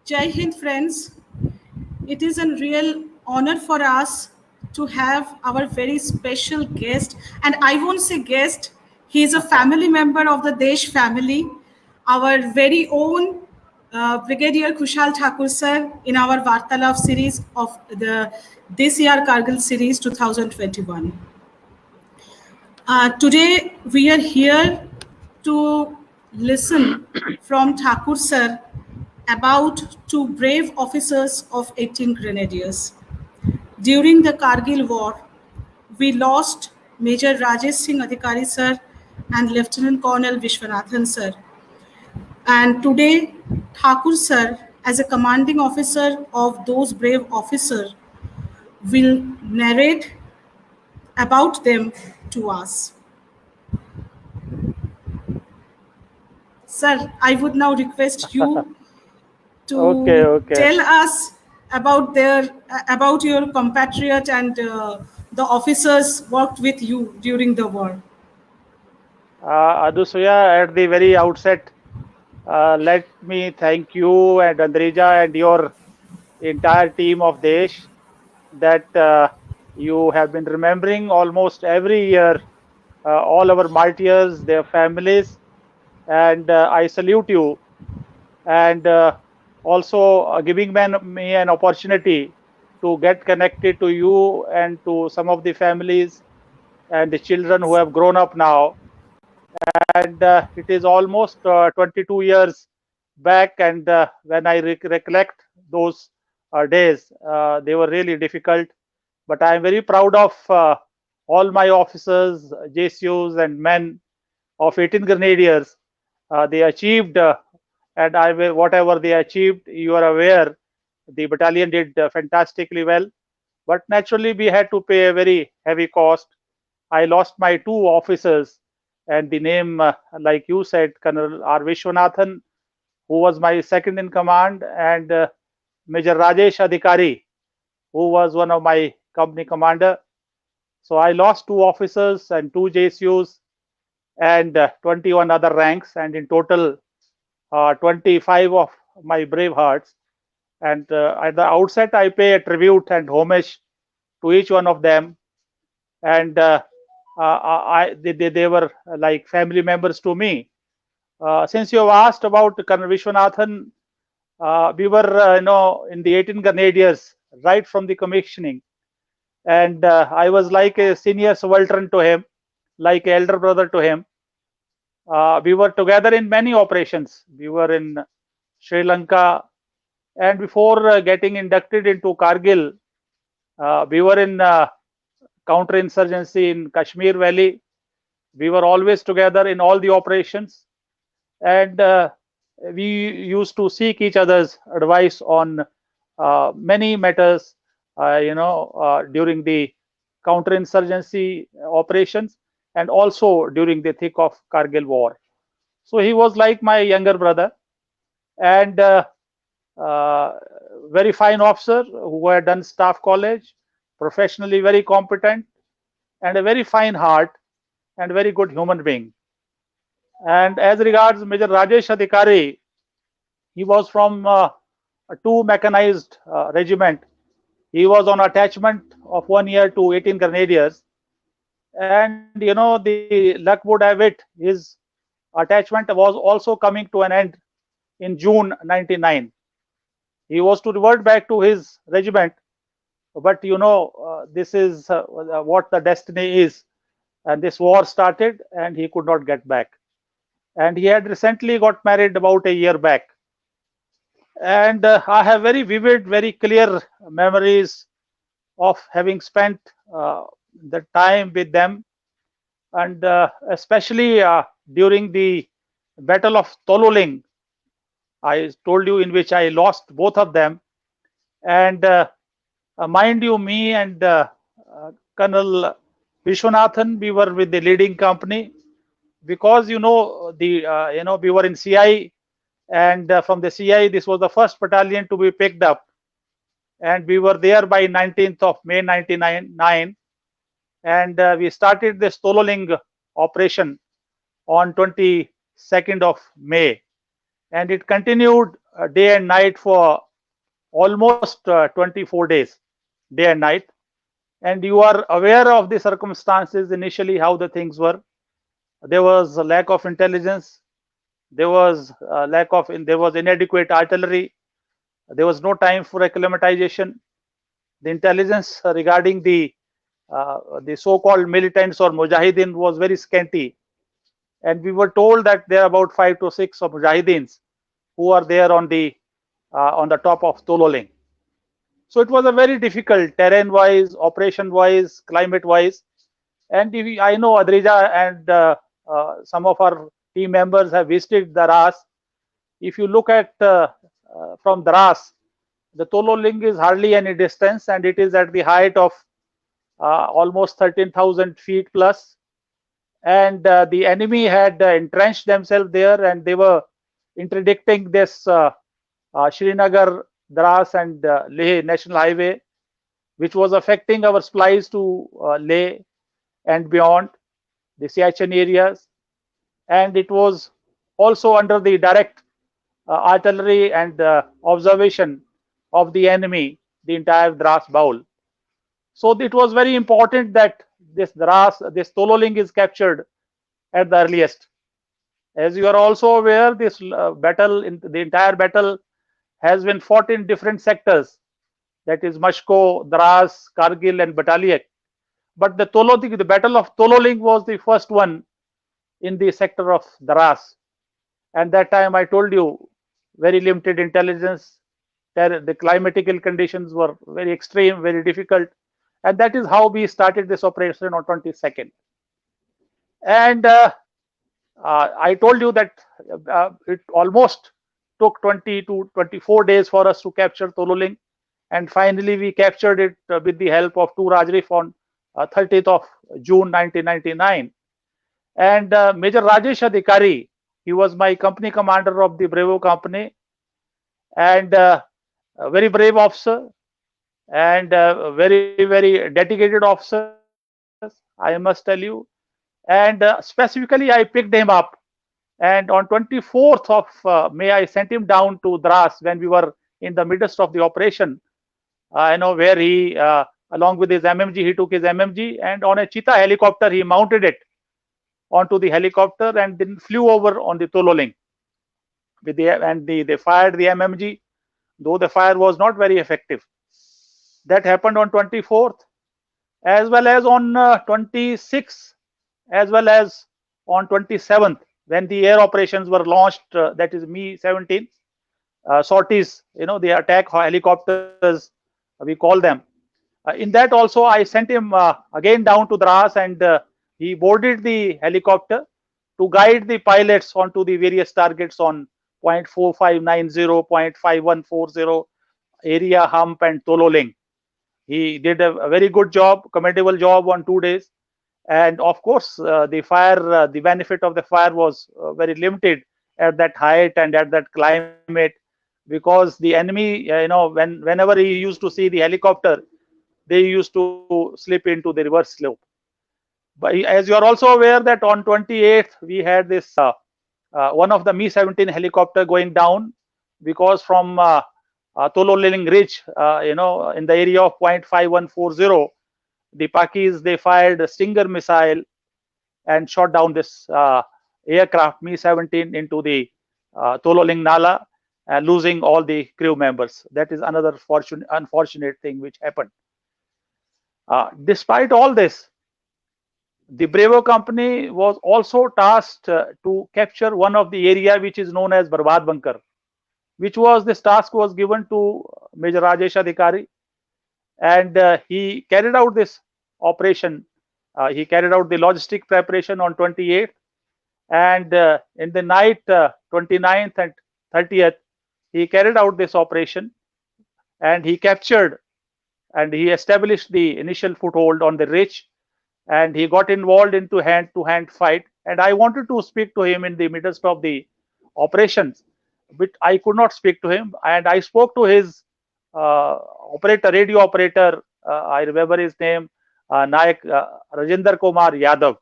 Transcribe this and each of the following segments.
Jai Hind, friends. It is a real honor for us to have our very special guest. And I won't say guest, he is a family member of the Desh family, our very own Brigadier Khushal Thakur Sir in our Vartalap series of this year KARGIL series 2021. Today we are here to listen from Thakur Sir about two brave officers of 18 Grenadiers. During the Kargil War, we lost Major Rajesh Singh Adhikar Sir and Lieutenant Colonel Viswanathan Sir. And today, Thakur Sir, as a commanding officer of those brave officers, will narrate about them to us. Sir, I would now request you to tell us about your compatriot and the officers worked with you during the war. Adusuya, at the very outset, let me thank you and Andrija and your entire team of Desh that you have been remembering almost every year all our martyrs, their families, and I salute you. And also giving me an opportunity to get connected to you and to some of the families and the children who have grown up now. And it is almost 22 years back, and when I recollect those days, they were really difficult. But I am very proud of all my officers, JCUs, and men of 18 Grenadiers. They achieved, and whatever they achieved, you are aware, the battalion did fantastically well. But naturally, we had to pay a very heavy cost. I lost my two officers, and the name, like you said, Colonel R. Viswanathan, who was my second in command, and Major Rajesh Adhikari, who was one of my company commander. So I lost two officers and two JCUs and 21 other ranks, and in total 25 of my Bravehearts. And at the outset, I pay a tribute and homage to each one of them. And they were like family members to me. Since you have asked about Colonel Viswanathan, we were, in the 18 Grenadiers right from the commissioning, and I was like a senior subaltern to him, like elder brother to him. We were together in many operations. We were in Sri Lanka, and before getting inducted into Kargil, we were in counterinsurgency in Kashmir Valley. We were always together in all the operations, and we used to seek each other's advice on many matters, during the counterinsurgency operations and also during the thick of Kargil war. So he was like my younger brother, and very fine officer who had done staff college, professionally very competent, and a very fine heart and very good human being. And as regards Major Rajesh Adhikari, he was from a 2 mechanized regiment. He was on attachment of 1 year to 18 Grenadiers, and the luck would have it, his attachment was also coming to an end in June 99. He was to revert back to his regiment, but this is what the destiny is, and this war started and he could not get back. And he had recently got married about a year back. And I have very vivid, very clear memories of having spent the time with them, and especially during the Battle of Toluling, I told you, in which I lost both of them. And mind you, me and Colonel Viswanathan, we were with the leading company, because we were in CI, and from the CI, this was the first battalion to be picked up, and we were there by 19th of May 1999, and we started the Toluling operation on 22nd of May, and it continued day and night for almost 24 days, day and night. And you are aware of the circumstances initially, how the things were. There was a lack of intelligence. There was there was inadequate artillery. There was no time for acclimatization. The intelligence regarding the so-called militants or mujahideen was very scanty, and we were told that there are about 5 to 6 of mujahideens who are there on the top of Tololing. So it was a very difficult terrain-wise, operation-wise, climate-wise. And I know Adrija and some of our team members have visited Daras. If you look at from Daras, the Tololing is hardly any distance, and it is at the height of almost 13,000 feet plus. And the enemy had entrenched themselves there, and they were interdicting this Srinagar, Dras, and Leh National Highway, which was affecting our supplies to Leh and beyond the Siachen areas. And it was also under the direct artillery and observation of the enemy, the entire Dras Baul. So it was very important that this Tololing is captured at the earliest. As you are also aware, this the entire battle has been fought in different sectors. That is Mashko, Dras, Kargil, and Bataliak. But the battle of Tololing was the first one in the sector of Dras. And that time I told you, very limited intelligence. The climatical conditions were very extreme, very difficult. And that is how we started this operation on 22nd. And I told you that it almost took 20 to 24 days for us to capture Tololing. And finally, we captured it with the help of 2 Rajrif on 30th of June 1999. And Major Rajesh Adhikari, he was my company commander of the Bravo company, and a very brave officer, and very, very dedicated officers, I must tell you. And specifically, I picked him up. And on 24th of May, I sent him down to Dras when we were in the midst of the operation. Where he, along with his MMG, he took his MMG, and on a Cheetah helicopter, he mounted it onto the helicopter and then flew over on the Tololing. They fired the MMG, though the fire was not very effective. That happened on 24th, as well as on 26th, as well as on 27th, when the air operations were launched. That is Me-17 sorties, the attack helicopters, we call them. In that also, I sent him again down to Dras, and he boarded the helicopter to guide the pilots onto the various targets on 0.4590, 0.5140, area, hump, and Tololing. He did a very good job, commendable job on 2 days. And of course, the benefit of the fire was very limited at that height and at that climate, because the enemy, whenever he used to see the helicopter, they used to slip into the reverse slope. But as you are also aware that on 28th, we had this one of the Me-17 helicopter going down, because from Tololing Ridge, in the area of 0.5140, the Pakis, they fired a Stinger missile and shot down this aircraft Me-17 into the Tololing Nala, losing all the crew members. That is another unfortunate thing which happened. Despite all this, the Bravo company was also tasked to capture one of the area which is known as Barbad Bunker, this task was given to Major Rajesh Adhikari, and he carried out this operation. He carried out the logistic preparation on 28th, and in the night 29th and 30th, he carried out this operation, and he captured and he established the initial foothold on the ridge, and he got involved into hand-to-hand fight. And I wanted to speak to him in the midst of the operations, but I could not speak to him. And I spoke to his radio operator. I remember his name, Nayak Rajinder Kumar Yadav.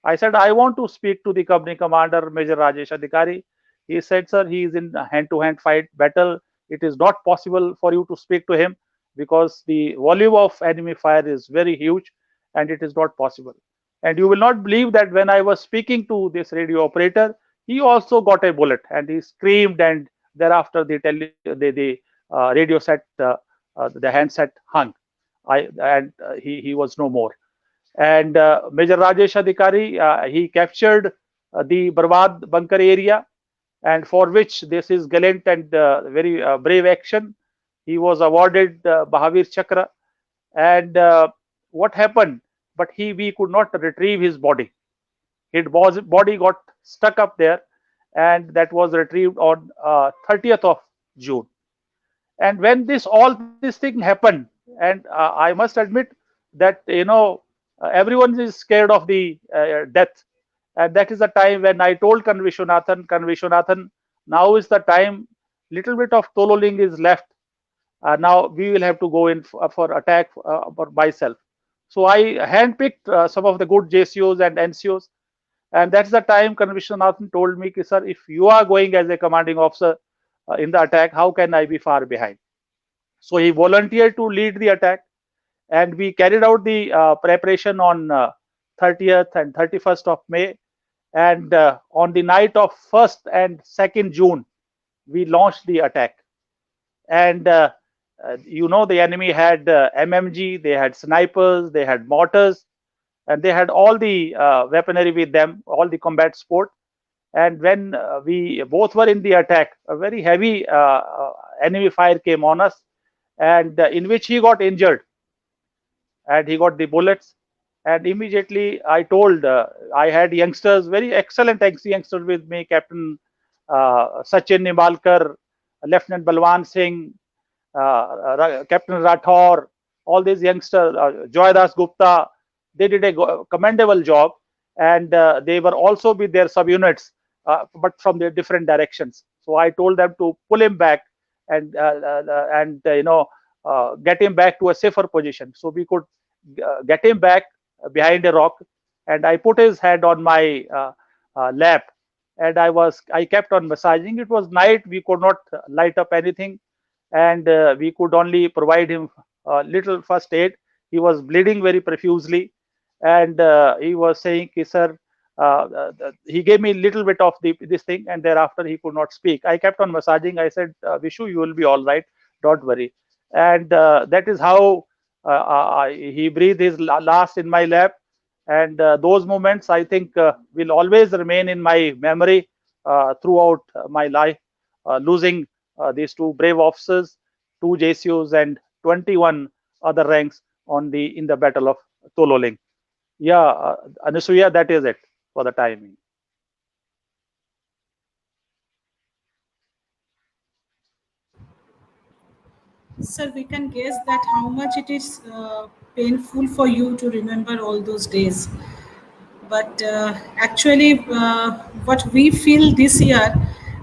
I said, I want to speak to the company commander, Major Rajesh Adhikari. He said, sir, he is in a hand-to-hand fight battle. It is not possible for you to speak to him because the volume of enemy fire is very huge and it is not possible. And you will not believe that when I was speaking to this radio operator, he also got a bullet and he screamed, and thereafter the radio set, the handset hung. He was no more. And Major Rajesh Adhikari, he captured the Barbad bunker area, and for which this is gallant and very brave action. He was awarded Bahavir Chakra. And what happened? But we could not retrieve his body. His body got stuck up there, and that was retrieved on 30th of June. And when this thing happened, and I must admit that everyone is scared of the death, and that is the time when I told Kanvishwanathan, now is the time. Little bit of tololing is left. Now we will have to go in for attack for myself. So I handpicked some of the good JCOs and NCOs, and that's the time Kanvishwanathan told me, sir, if you are going as a commanding officer in the attack, how can I be far behind? So he volunteered to lead the attack, and we carried out the preparation on 30th and 31st of May. And on the night of 1st and 2nd June, we launched the attack. And the enemy had MMG, they had snipers, they had mortars, and they had all the weaponry with them, all the combat support. And when we both were in the attack, a very heavy enemy fire came on us, and in which he got injured, and he got the bullets. And immediately I told, I had youngsters, very excellent youngsters with me, Captain Sachin Nimalkar, Lieutenant Balwan Singh, Captain Rathor, all these youngsters, Joy Das Gupta. They did a commendable job, and they were also with their subunits, but from their different directions. So I told them to pull him back and get him back to a safer position. So we could get him back behind a rock, and I put his head on my lap, and I kept on massaging. It was night; we could not light up anything, and we could only provide him little first aid. He was bleeding very profusely, and he was saying, sir, he gave me a little bit of this thing, and thereafter he could not speak. I kept on massaging. I said, Vishu, you will be all right, don't worry. And that is how he breathed his last in my lap. And those moments, I think, will always remain in my memory throughout my life, losing these two brave officers, two JCOs, and 21 other ranks in the Battle of Tololing. Yeah, Anusuya, that is it for the timing. Sir, we can guess that how much it is painful for you to remember all those days. But actually, what we feel this year,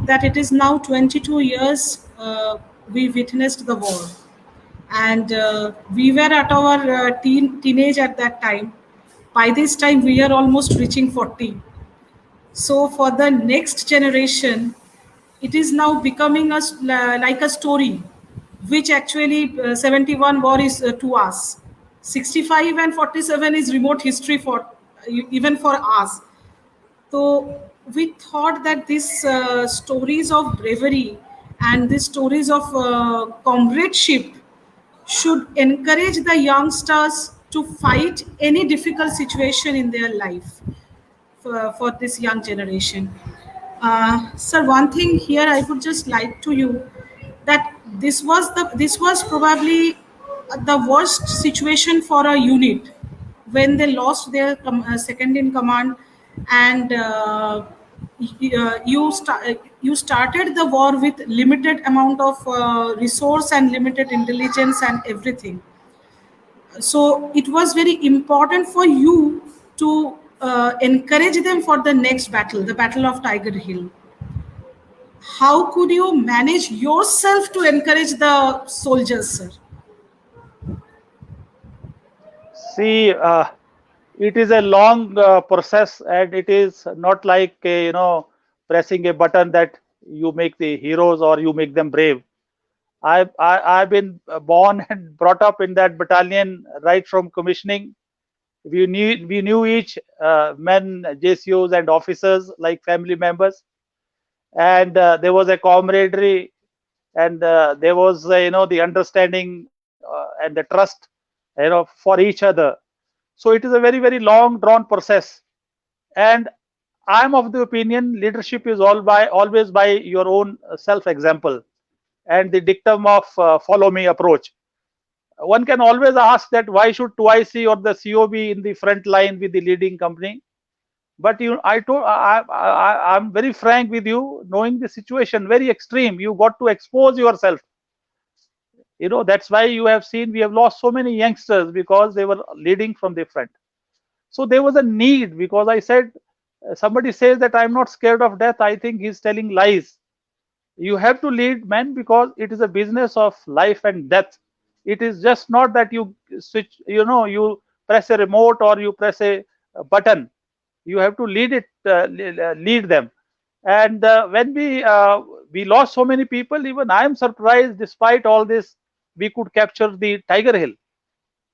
that it is now 22 years we witnessed the war, and we were at our teenage at that time. By this time, we are almost reaching 40. So for the next generation, it is now becoming like a story, which actually 71 war is to us. 65 and 47 is remote history for even for us. So we thought that these stories of bravery and these stories of comradeship should encourage the youngsters to fight any difficult situation in their life for this young generation. Sir, one thing here I would just like to you that this was probably the worst situation for a unit when they lost their second in command, and you started the war with limited amount of resource and limited intelligence and everything. So it was very important for you to encourage them for the next battle, the Battle of Tiger Hill. How could you manage yourself to encourage the soldiers, sir? See, it is a long process, and it is not like pressing a button that you make the heroes or you make them brave. I've been born and brought up in that battalion right from commissioning. We knew each men, JCOs and officers like family members, and there was a camaraderie, and there was the understanding and the trust for each other. So it is a very very long drawn process, and I'm of the opinion leadership is always by your own self example and the dictum of follow me approach. One can always ask that why should 2IC or the CO be in the front line with the leading company? But I'm very frank with you, knowing the situation very extreme. You got to expose yourself. That's why you have seen we have lost so many youngsters because they were leading from the front. So there was a need, because I said somebody says that I'm not scared of death. I think he's telling lies. You have to lead men because it is a business of life and death. It is just not that you switch, you press a remote or you press a button. You have to lead them. And when we lost so many people, even I am surprised. Despite all this, we could capture the Tiger Hill.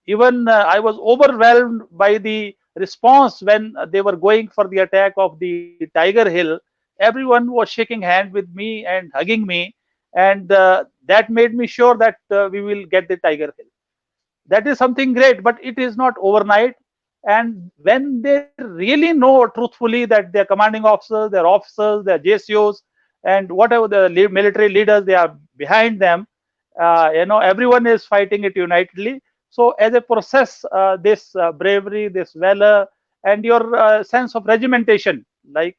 Even I was overwhelmed by the response when they were going for the attack of the Tiger Hill. Everyone was shaking hand with me and hugging me, and that made me sure that we will get the Tiger Hill. That is something great, but it is not overnight. And when they really know truthfully that their commanding officers, their JCOs, and whatever the military leaders, they are behind them. Everyone is fighting it unitedly. So as a process, this bravery, this valor, and your sense of regimentation, like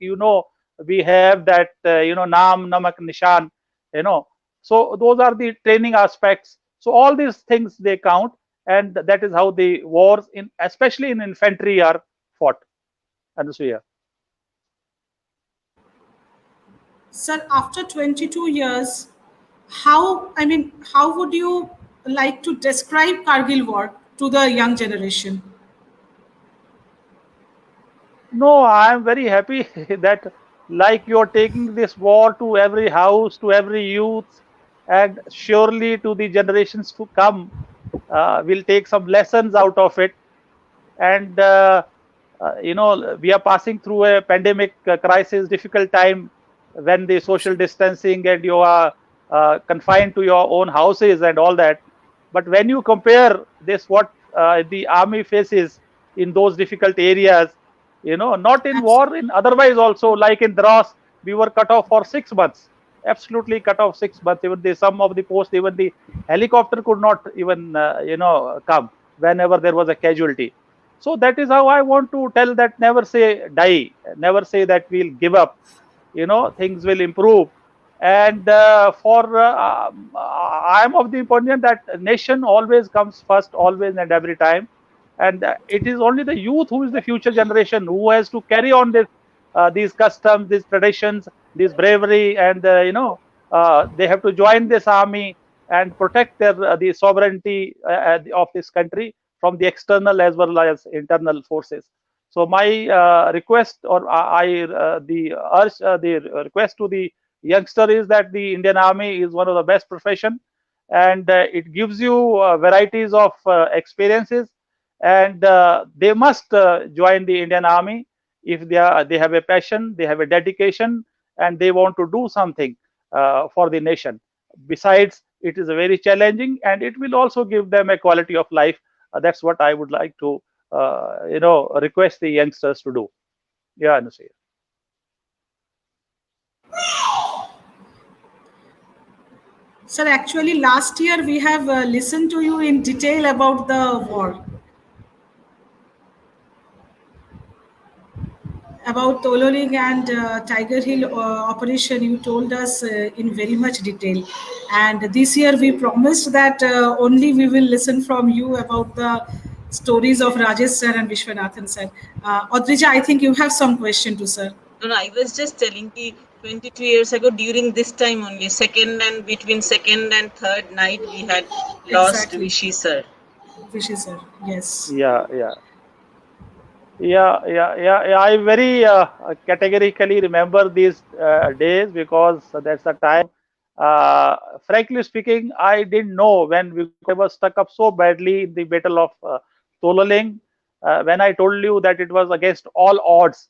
we have that naam namak nishan, so those are the training aspects. So all these things, they count, and that is how the wars, especially in infantry, are fought. Anusuya. Sir, after 22 years, how would you like to describe Kargil War to the young generation? No, I am very happy that like you're taking this war to every house, to every youth, and surely to the generations to come, we'll take some lessons out of it. And we are passing through a pandemic crisis, difficult time, when the social distancing and you are confined to your own houses and all that. But when you compare this, what the army faces in those difficult areas, not in war, in otherwise also, like in Dras, we were cut off for 6 months, absolutely cut off 6 months. Even some of the posts, even the helicopter could not even come whenever there was a casualty. So that is how I want to tell that never say die, never say that we'll give up. Things will improve. And I am of the opinion that nation always comes first, always and every time. And it is only the youth who is the future generation, who has to carry on these customs, these traditions, this bravery, and they have to join this army and protect the sovereignty of this country from the external as well as internal forces. So my request, or the request to the youngster is that the Indian Army is one of the best profession, and it gives you varieties of experiences, and they must join the Indian Army if they have a passion, they have a dedication, and they want to do something for the nation. Besides, it is very challenging, and it will also give them a quality of life. That's what I would like to request the youngsters to do. Yeah, Anusuya. Sir, actually, last year we have listened to you in detail about the war, about Tololing and Tiger Hill operation. You told us in very much detail. And this year we promised that only we will listen from you about the stories of Rajesh sir and Vishwanathan sir. Audrija, I think you have some question to sir. No, I was just telling you 22 years ago, during this time only, between second and third night, we had lost Exactly. Vishy sir. Vishy sir, yes. Yeah, yeah. Yeah. I very categorically remember these days because that's the time. Frankly speaking, I didn't know when because I was stuck up so badly in the Battle of Tololing. When I told you that it was against all odds,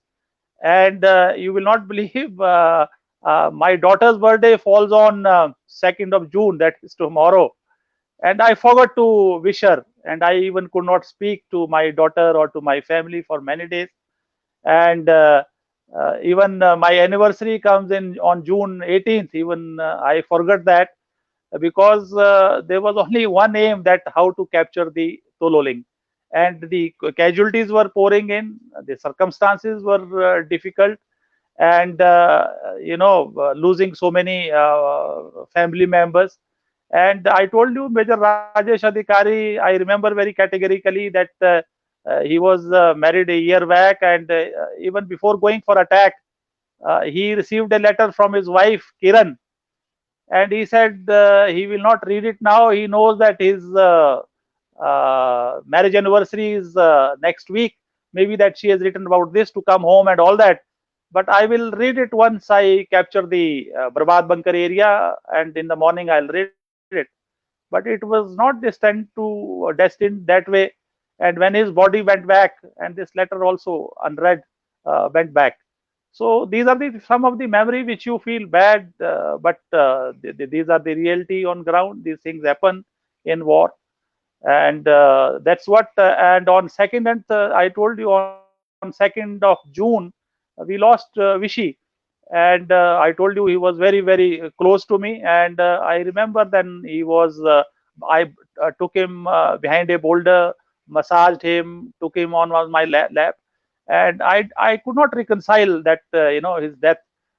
and you will not believe my daughter's birthday falls on 2nd of June, that is tomorrow, and I forgot to wish her, and I even could not speak to my daughter or to my family for many days. And even my anniversary comes in on June 18th. Even I forgot that because there was only one aim, that how to capture the Tololing, and the casualties were pouring in. The circumstances were difficult, and losing so many family members. And I told you, Major Rajesh Adhikari, I remember very categorically that he was married a year back, and even before going for attack, he received a letter from his wife Kiran, and he said he will not read it now. He knows that his marriage anniversary is next week. Maybe that she has written about this to come home and all that. But I will read it once I capture the Brabad bunker area, and in the morning I'll read it. But it was not destined that way. And when his body went back, and this letter also unread went back. So these are the some of the memory which you feel bad, but these are the reality on ground. These things happen in war, and that's what. And on second and I told you on 2nd of June, we lost Vishy, and I told you he was very close to me, and I remember then he was. I took him behind a boulder, massaged him, took him on my lap, and I could not reconcile that his death.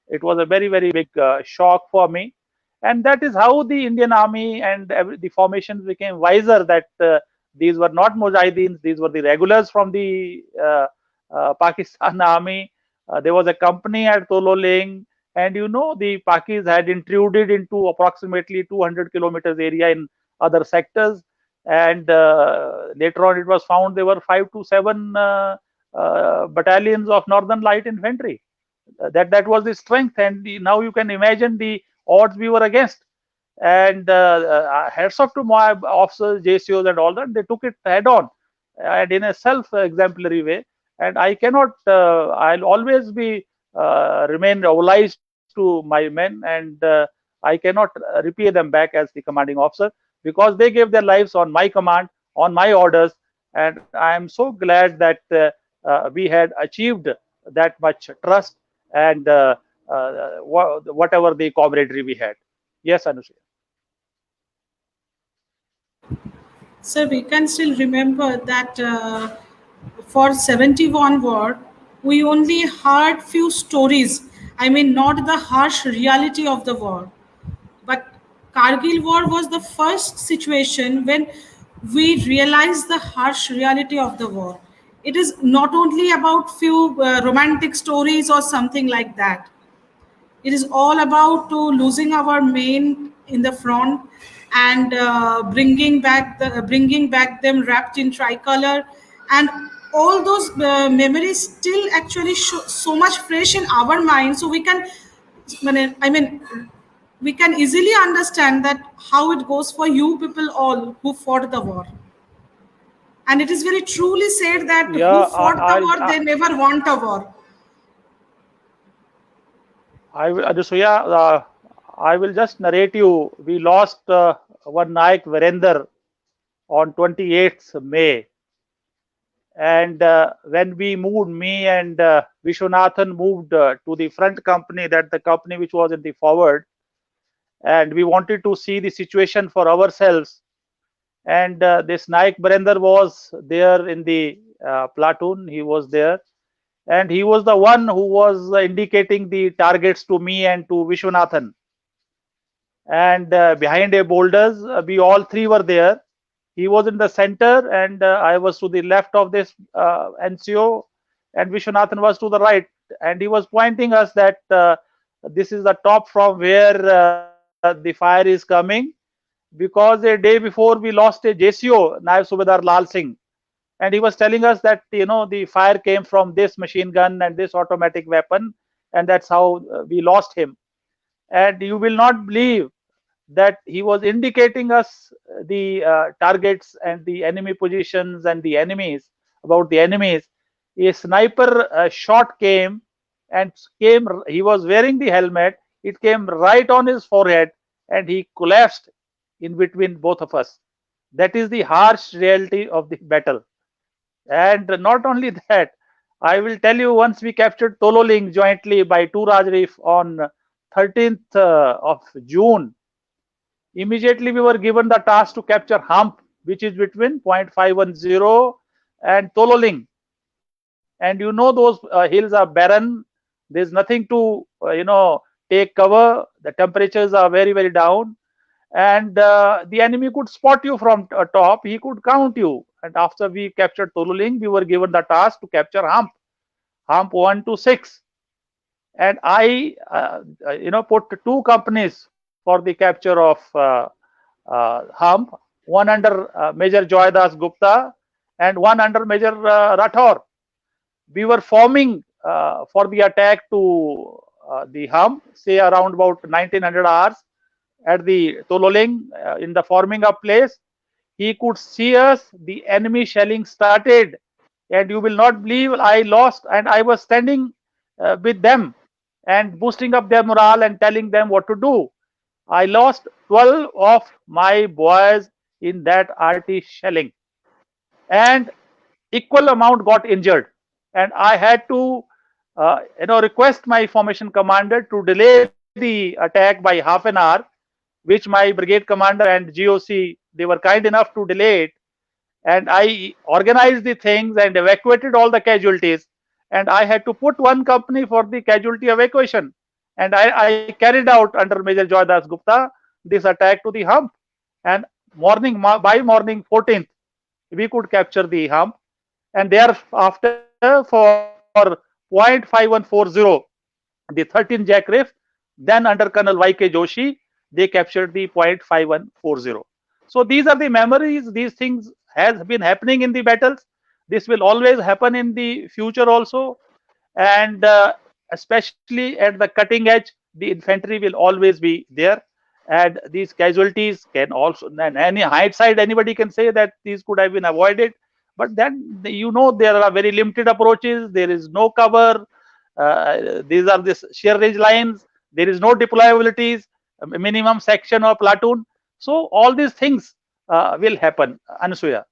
It was a very big shock for me, and that is how the Indian Army and the formations became wiser. That these were not Mujahideens; these were the regulars from the Pakistan Army. There was a company at Tololing, and the Pakis had intruded into approximately 200 kilometers area in other sectors, and later on it was found there were 5 to 7 battalions of Northern Light Infantry. That was the strength, and now you can imagine the odds we were against. And hats off to my officers, JCOs, and all that. They took it head on, and in a self-exemplary way. And I cannot. I'll always be remain obliged to my men, and I cannot repay them back as the commanding officer, because they gave their lives on my command, on my orders, and I am so glad that we had achieved that much trust and whatever the camaraderie we had. Yes, Anushya. So we can still remember that for 71 war, we only heard few stories. I mean, not the harsh reality of the war. But Kargil war was the first situation when we realized the harsh reality of the war. It is not only about few romantic stories or something like that. It is all about to losing our main in the front and bringing back them wrapped in tricolor, and all those memories still actually so much fresh in our mind. So we can, I mean, we can easily understand that how it goes for you people all who fought the war. And it is very truly said that who Yeah, fought the war, they never want a war. Anusuya, I will just narrate you. We lost one Naik Virender on 28th May, and when we moved, me and Vishwanathan moved to the front company, that the company which was in the forward, and we wanted to see the situation for ourselves. And this Naik Virender was there in the platoon. He was there, and he was the one who was indicating the targets to me and to Vishwanathan. And behind a boulders, we all three were there. He was in the center, and I was to the left of this NCO, and Vishwanathan was to the right. And he was pointing us that this is the top from where the fire is coming, because a day before we lost a JCO, Naib Subedar Lal Singh, and he was telling us that the fire came from this machine gun and this automatic weapon, and that's how we lost him. And you will not believe that he was indicating us the targets and the enemy positions and the enemies, about the enemies. A sniper shot came, and he was wearing the helmet. It came right on his forehead, and he collapsed in between both of us. That is the harsh reality of the battle. And not only that, I will tell you, once we captured Tololing jointly by 2 Raj Reef on 13th of June. Immediately we were given the task to capture Hump, which is between 0.510 and Tololing. And those hills are barren. There's nothing to take cover. The temperatures are very, very down, and the enemy could spot you from top. He could count you. And after we captured Tololing, we were given the task to capture Hump 1 to 6. And I put 2 companies for the capture of Hump, one under Major Joy Das Gupta and one under Major Rathor. We were forming for the attack to the Hump, say around about 1900 hours at the Tololing in the forming up place. He could see us. The enemy shelling started, and you will not believe, I lost, and I was standing with them and boosting up their morale and telling them what to do. I lost 12 of my boys in that RT shelling, and equal amount got injured. And I had to request my formation commander to delay the attack by half an hour, which my brigade commander and GOC, they were kind enough to delay it. And I organized the things and evacuated all the casualties. And I had to put 1 company for the casualty evacuation. And I carried out under Major Joy Das Gupta this attack to the Hump. And by morning 14th, we could capture the Hump. And thereafter, for 0.5140, the 13 Jack Reef, then under Colonel Y.K. Joshi, they captured the 0.5140. So these are the memories. These things has been happening in the battles. This will always happen in the future also. And especially at the cutting edge, the infantry will always be there. And these casualties can also, and any hindsight, anybody can say that these could have been avoided. But then, there are very limited approaches. There is no cover. These are the sheer ridge lines. There is no deployabilities, minimum section or platoon. So all these things will happen, Anasuya.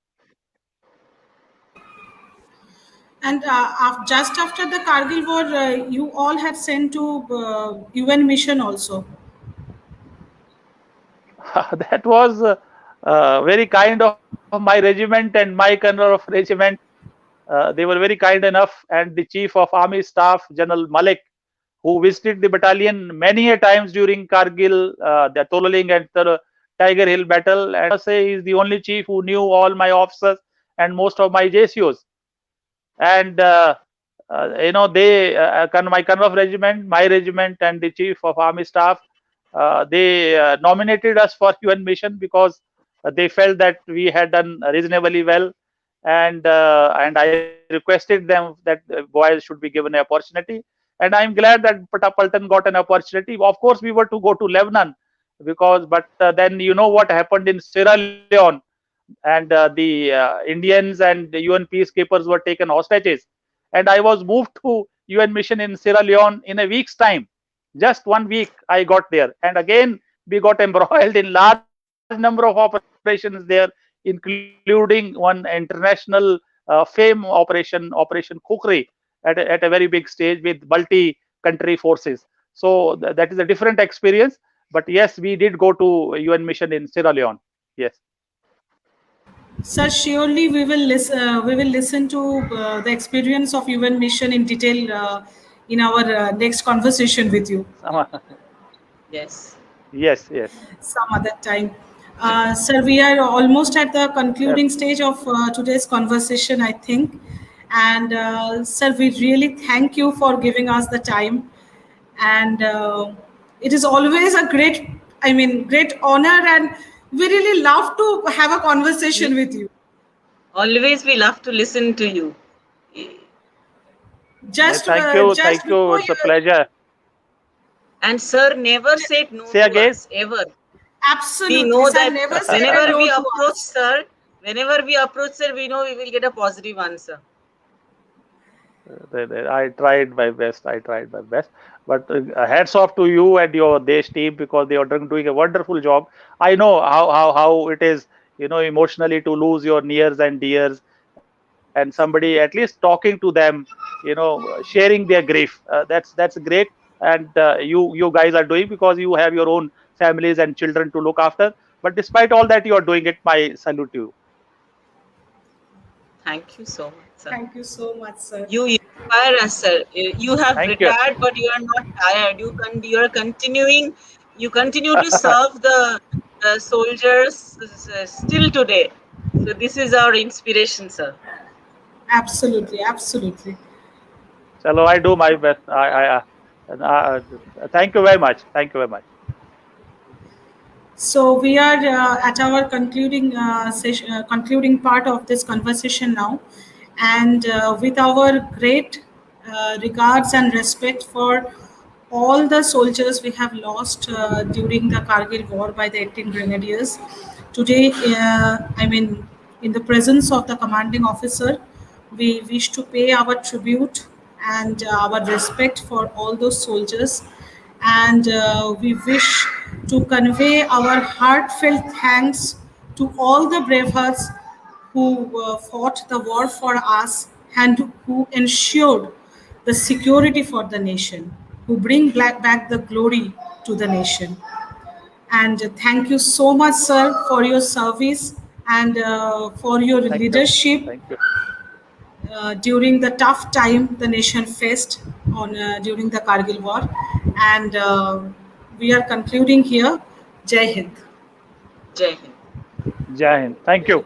And just after the Kargil war, you all had sent to UN mission also. That was very kind of my regiment and my colonel of regiment. They were very kind enough, and the chief of army staff, General Malik, who visited the battalion many a times during Kargil, the Tololing and the Tiger Hill battle, and I say he's the only chief who knew all my officers and most of my JCOs. And my colonel of regiment, my regiment, and the chief of army staff, they nominated us for UN mission because they felt that we had done reasonably well, and I requested them that boys should be given an opportunity. And I'm glad that PALTAN got an opportunity. Of course, we were to go to Lebanon, but then what happened in Sierra Leone, and the Indians and the UN peacekeepers were taken hostages, and I was moved to UN mission in Sierra Leone in a week's time. Just 1 week I got there, and again we got embroiled in large number of operations there, including one international fame Operation Kukri at a very big stage with multi-country forces. So that is a different experience. But yes, we did go to UN mission in Sierra Leone. Yes. Sir, surely we will listen. We will listen to the experience of UN mission in detail in our next conversation with you. Yes. Yes, yes. Some other time. Sir, we are almost at the concluding stage of today's conversation, I think. And sir, we really thank you for giving us the time. And it is always a great honor, and we really love to have a conversation with you. Always we love to listen to you. Just, Thank you. just Thank you. before It's you, a pleasure. And sir never said no Say to again. us, ever. We absolutely, know sir, that never said a whenever no we to approach us. sir, we know we will get a positive answer. I tried my best. I tried my best. But hats off to you and your Desh team because they are doing a wonderful job. I know how it is, emotionally to lose your nears and dears, and somebody at least talking to them, sharing their grief. That's great, and you guys are doing because you have your own families and children to look after. But despite all that, you are doing it. My salute to you. Thank you so much, sir. Thank you so much, sir. You inspire us, sir. You have Thank you. retired, but you are not tired. You are continuing. You continue to serve the soldiers still today. So this is our inspiration, sir. Absolutely, absolutely. Chalo, I do my best. Thank you very much. Thank you very much. So we are at our concluding session, concluding part of this conversation now, and with our great regards and respect for all the soldiers we have lost during the Kargil war by the 18 Grenadiers. Today, in the presence of the commanding officer, we wish to pay our tribute and our respect for all those soldiers, and we wish to convey our heartfelt thanks to all the bravehearts who fought the war for us and who ensured the security for the nation, who bring back the glory to the nation. And thank you so much, sir, for your service and for your Thank you. leadership Thank you. during the tough time the nation faced on during the Kargil war. And we are concluding here. Jai Hind. Jai Hind. Jai Hind. Thank you.